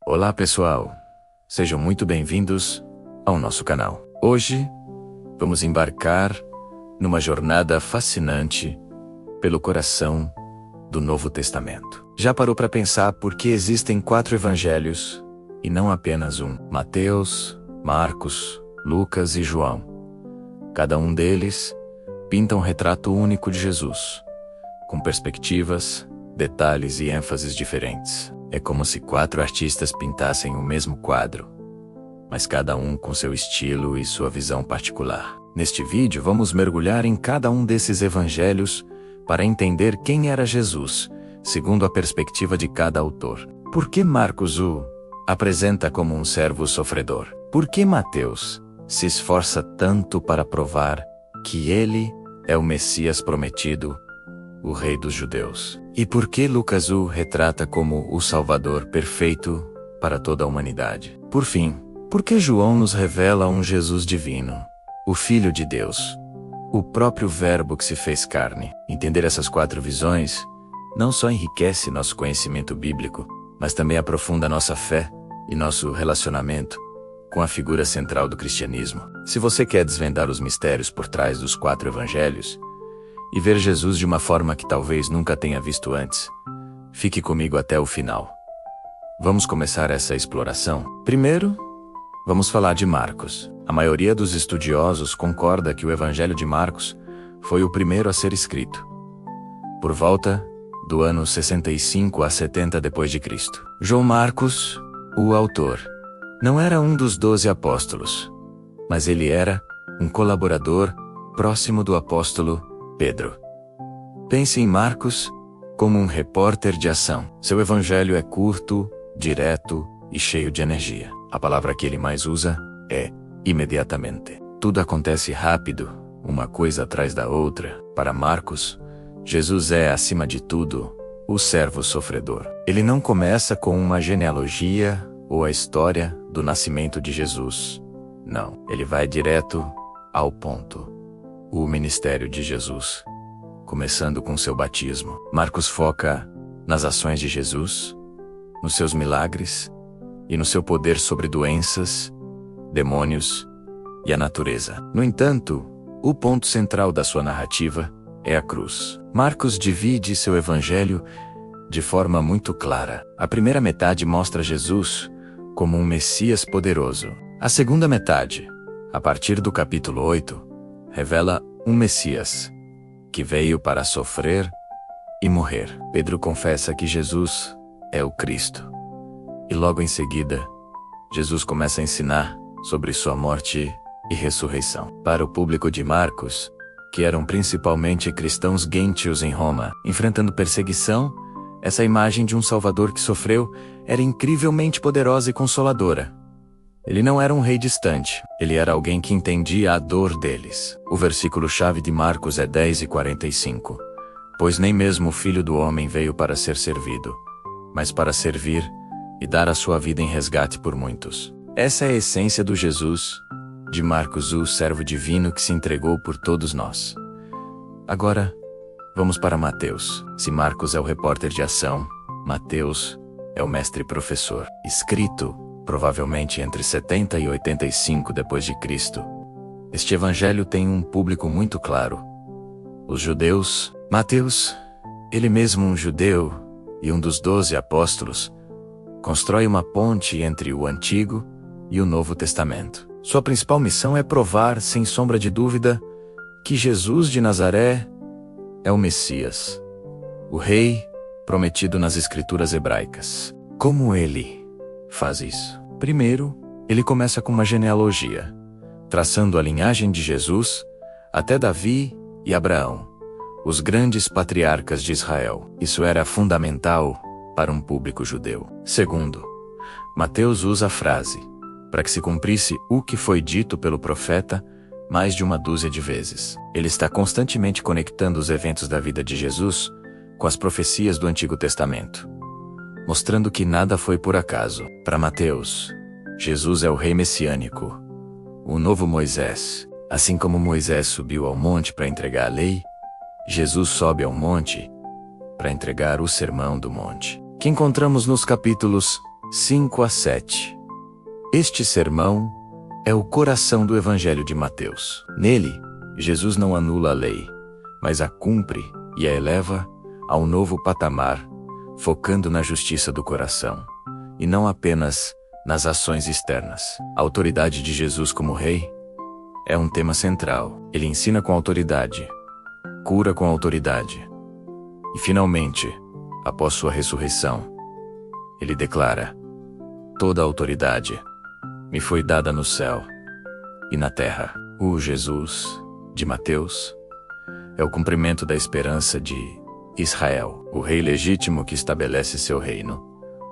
Olá pessoal, sejam muito bem-vindos ao nosso canal. Hoje, vamos embarcar numa jornada fascinante pelo coração do Novo Testamento. Já parou para pensar por que existem 4 evangelhos e não apenas um? Mateus, Marcos, Lucas e João. Cada um deles pinta um retrato único de Jesus, com perspectivas, detalhes e ênfases diferentes. É como se 4 artistas pintassem o mesmo quadro, mas cada um com seu estilo e sua visão particular. Neste vídeo vamos mergulhar em cada um desses evangelhos para entender quem era Jesus, segundo a perspectiva de cada autor. Por que Marcos o apresenta como um servo sofredor? Por que Mateus se esforça tanto para provar que ele é o Messias prometido, o Rei dos Judeus? E por que Lucas o retrata como o Salvador perfeito para toda a humanidade? Por fim, por que João nos revela um Jesus divino, o Filho de Deus, o próprio Verbo que se fez carne? Entender essas 4 visões não só enriquece nosso conhecimento bíblico, mas também aprofunda nossa fé e nosso relacionamento com a figura central do cristianismo. Se você quer desvendar os mistérios por trás dos 4 evangelhos e ver Jesus de uma forma que talvez nunca tenha visto antes, fique comigo até o final. Vamos começar essa exploração. Primeiro, vamos falar de Marcos. A maioria dos estudiosos concorda que o Evangelho de Marcos foi o primeiro a ser escrito, por volta do ano 65 a 70 d.C. João Marcos, o autor, não era um dos 12 apóstolos, mas ele era um colaborador próximo do apóstolo Pedro. Pense em Marcos como um repórter de ação. Seu evangelho é curto, direto e cheio de energia. A palavra que ele mais usa é imediatamente. Tudo acontece rápido, uma coisa atrás da outra. Para Marcos, Jesus é, acima de tudo, o servo sofredor. Ele não começa com uma genealogia ou a história do nascimento de Jesus. Não, ele vai direto ao ponto. O ministério de Jesus, começando com seu batismo. Marcos foca nas ações de Jesus, nos seus milagres e no seu poder sobre doenças, demônios e a natureza. No entanto, o ponto central da sua narrativa é a cruz. Marcos divide seu evangelho de forma muito clara. A primeira metade mostra Jesus como um Messias poderoso. A segunda metade, a partir do capítulo 8, revela um Messias que veio para sofrer e morrer. Pedro confessa que Jesus é o Cristo. E logo em seguida, Jesus começa a ensinar sobre sua morte e ressurreição. Para o público de Marcos, que eram principalmente cristãos gentios em Roma, enfrentando perseguição, essa imagem de um Salvador que sofreu era incrivelmente poderosa e consoladora. Ele não era um rei distante, ele era alguém que entendia a dor deles. O versículo-chave de Marcos é 10:45. Pois nem mesmo o Filho do Homem veio para ser servido, mas para servir e dar a sua vida em resgate por muitos. Essa é a essência do Jesus de Marcos, o servo divino que se entregou por todos nós. Agora, vamos para Mateus. Se Marcos é o repórter de ação, Mateus é o mestre professor. Escrito provavelmente entre 70 e 85 d.C., este evangelho tem um público muito claro: os judeus. Mateus, ele mesmo um judeu e um dos 12 apóstolos, constrói uma ponte entre o Antigo e o Novo Testamento. Sua principal missão é provar, sem sombra de dúvida, que Jesus de Nazaré é o Messias, o Rei prometido nas Escrituras hebraicas. Como ele faz isso? Primeiro, ele começa com uma genealogia, traçando a linhagem de Jesus até Davi e Abraão, os grandes patriarcas de Israel. Isso era fundamental para um público judeu. Segundo, Mateus usa a frase para que se cumprisse o que foi dito pelo profeta mais de uma dúzia de vezes. Ele está constantemente conectando os eventos da vida de Jesus com as profecias do Antigo Testamento, mostrando que nada foi por acaso. Para Mateus, Jesus é o rei messiânico, o novo Moisés. Assim como Moisés subiu ao monte para entregar a lei, Jesus sobe ao monte para entregar o sermão do monte, que encontramos nos capítulos 5-7. Este sermão é o coração do Evangelho de Mateus. Nele, Jesus não anula a lei, mas a cumpre e a eleva a um novo patamar, focando na justiça do coração, e não apenas nas ações externas. A autoridade de Jesus como Rei é um tema central. Ele ensina com autoridade, cura com autoridade. E finalmente, após sua ressurreição, ele declara: toda a autoridade me foi dada no céu e na terra. O Jesus de Mateus é o cumprimento da esperança de Israel, o rei legítimo que estabelece seu reino.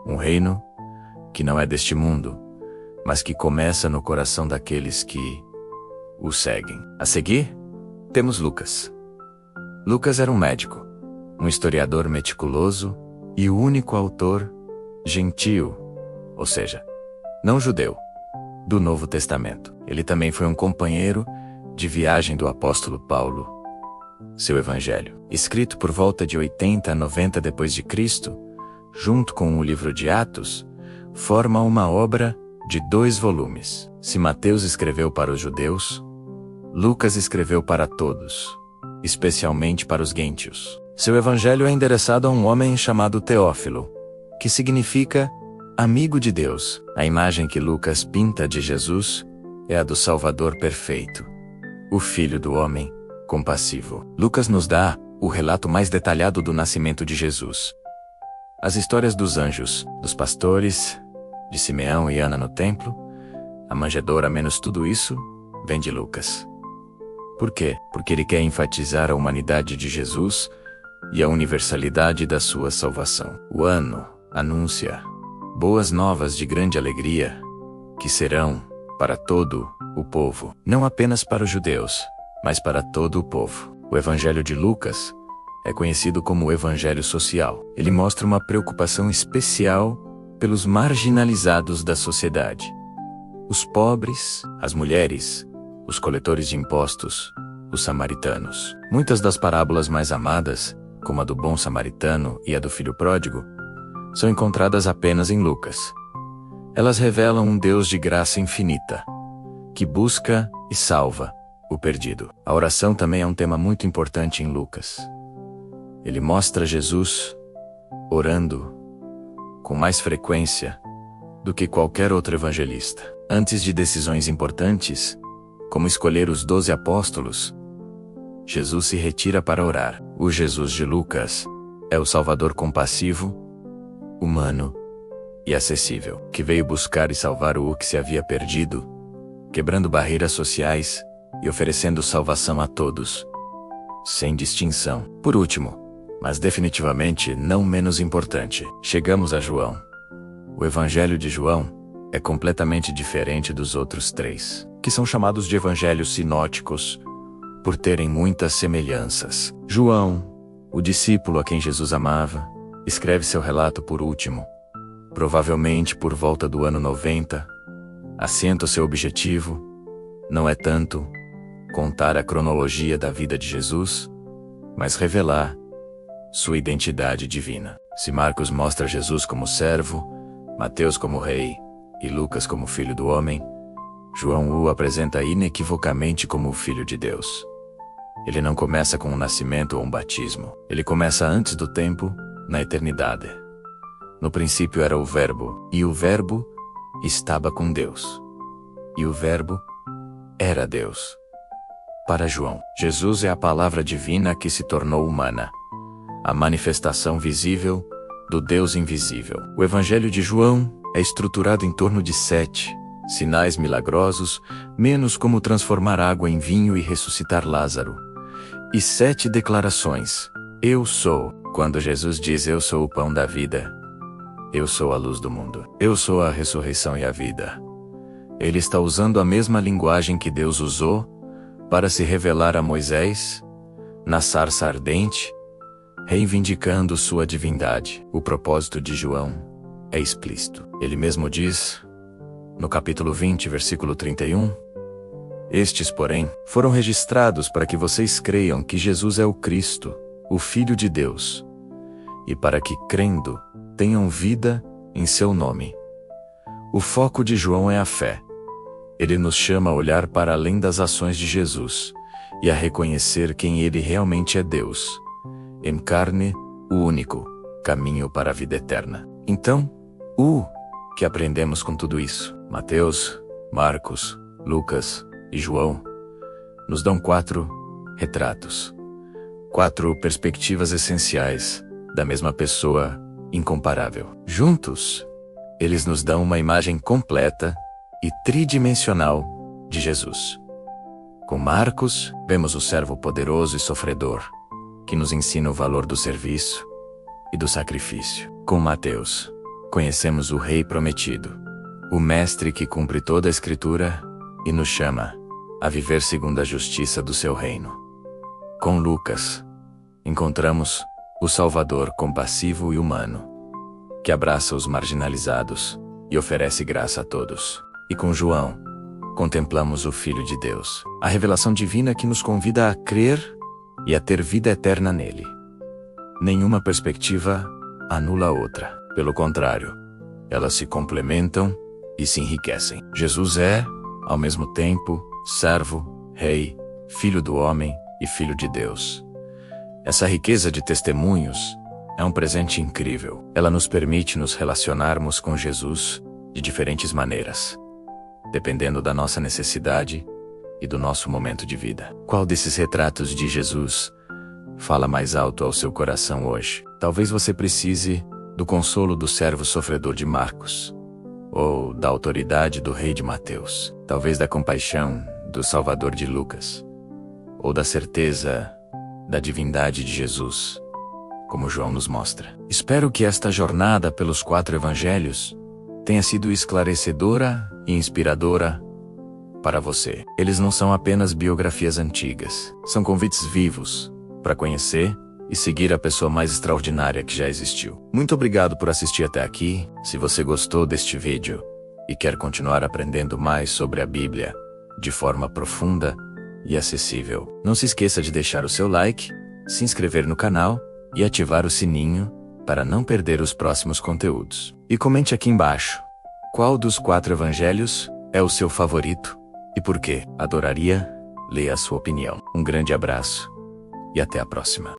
Um reino que não é deste mundo, mas que começa no coração daqueles que o seguem. A seguir, temos Lucas. Lucas era um médico, um historiador meticuloso e o único autor gentio, ou seja, não judeu, do Novo Testamento. Ele também foi um companheiro de viagem do apóstolo Paulo. Seu evangelho, escrito por volta de 80 a 90 depois de Cristo, junto com o livro de Atos, forma uma obra de 2 volumes. Se Mateus escreveu para os judeus, Lucas escreveu para todos, especialmente para os gentios. Seu evangelho é endereçado a um homem chamado Teófilo, que significa amigo de Deus. A imagem que Lucas pinta de Jesus é a do Salvador perfeito, o Filho do homem compassivo. Lucas nos dá o relato mais detalhado do nascimento de Jesus. As histórias dos anjos, dos pastores, de Simeão e Ana no templo, a manjedoura menos tudo isso, vem de Lucas. Por quê? Porque ele quer enfatizar a humanidade de Jesus e a universalidade da sua salvação. O ano anuncia boas novas de grande alegria, que serão para todo o povo, não apenas para os judeus, mas para todo o povo. O Evangelho de Lucas é conhecido como o Evangelho social. Ele mostra uma preocupação especial pelos marginalizados da sociedade. Os pobres, as mulheres, os coletores de impostos, os samaritanos. Muitas das parábolas mais amadas, como a do bom samaritano e a do filho pródigo, são encontradas apenas em Lucas. Elas revelam um Deus de graça infinita, que busca e salva o perdido. A oração também é um tema muito importante em Lucas. Ele mostra Jesus orando com mais frequência do que qualquer outro evangelista. Antes de decisões importantes, como escolher os 12 apóstolos, Jesus se retira para orar. O Jesus de Lucas é o Salvador compassivo, humano e acessível, que veio buscar e salvar o que se havia perdido, quebrando barreiras sociais e oferecendo salvação a todos, sem distinção. Por último, mas definitivamente não menos importante, chegamos a João. O Evangelho de João é completamente diferente dos outros 3, que são chamados de evangelhos sinóticos, por terem muitas semelhanças. João, o discípulo a quem Jesus amava, escreve seu relato por último, provavelmente por volta do ano 90. Assenta o seu objetivo não é tanto contar a cronologia da vida de Jesus, mas revelar sua identidade divina. Se Marcos mostra Jesus como servo, Mateus como rei e Lucas como filho do homem, João o apresenta inequivocamente como o Filho de Deus. Ele não começa com um nascimento ou um batismo. Ele começa antes do tempo, na eternidade. No princípio era o Verbo, e o Verbo estava com Deus. E o Verbo era Deus. Para João, Jesus é a palavra divina que se tornou humana, a manifestação visível do Deus invisível. O Evangelho de João é estruturado em torno de 7 sinais milagrosos, menos como transformar água em vinho e ressuscitar Lázaro, e 7 declarações. Eu sou. Quando Jesus diz eu sou o pão da vida, eu sou a luz do mundo, eu sou a ressurreição e a vida, ele está usando a mesma linguagem que Deus usou para se revelar a Moisés na sarça ardente, reivindicando sua divindade. O propósito de João é explícito. Ele mesmo diz, no capítulo 20, versículo 31, estes, porém, foram registrados para que vocês creiam que Jesus é o Cristo, o Filho de Deus, e para que, crendo, tenham vida em seu nome. O foco de João é a fé. Ele nos chama a olhar para além das ações de Jesus e a reconhecer quem ele realmente é: Deus encarne, o único caminho para a vida eterna. Então, o que aprendemos com tudo isso? Mateus, Marcos, Lucas e João nos dão 4 retratos, 4 perspectivas essenciais da mesma pessoa incomparável. Juntos, eles nos dão uma imagem completa e tridimensional de Jesus. Com Marcos, vemos o servo poderoso e sofredor, que nos ensina o valor do serviço e do sacrifício. Com Mateus, conhecemos o Rei prometido, o Mestre que cumpre toda a Escritura e nos chama a viver segundo a justiça do seu reino. Com Lucas, encontramos o Salvador compassivo e humano, que abraça os marginalizados e oferece graça a todos. E com João, contemplamos o Filho de Deus, a revelação divina que nos convida a crer e a ter vida eterna nele. Nenhuma perspectiva anula a outra. Pelo contrário, elas se complementam e se enriquecem. Jesus é, ao mesmo tempo, servo, rei, filho do homem e filho de Deus. Essa riqueza de testemunhos é um presente incrível. Ela nos permite nos relacionarmos com Jesus de diferentes maneiras, dependendo da nossa necessidade e do nosso momento de vida. Qual desses retratos de Jesus fala mais alto ao seu coração hoje? Talvez você precise do consolo do servo sofredor de Marcos, ou da autoridade do rei de Mateus. Talvez da compaixão do Salvador de Lucas, ou da certeza da divindade de Jesus, como João nos mostra. Espero que esta jornada pelos 4 evangelhos tenha sido esclarecedora e inspiradora para você. Eles não são apenas biografias antigas, são convites vivos para conhecer e seguir a pessoa mais extraordinária que já existiu. Muito obrigado por assistir até aqui. Se você gostou deste vídeo e quer continuar aprendendo mais sobre a Bíblia de forma profunda e acessível, não se esqueça de deixar o seu like, se inscrever no canal e ativar o sininho para não perder os próximos conteúdos. E comente aqui embaixo qual dos 4 evangelhos é o seu favorito e por quê. Adoraria ler a sua opinião. Um grande abraço e até a próxima.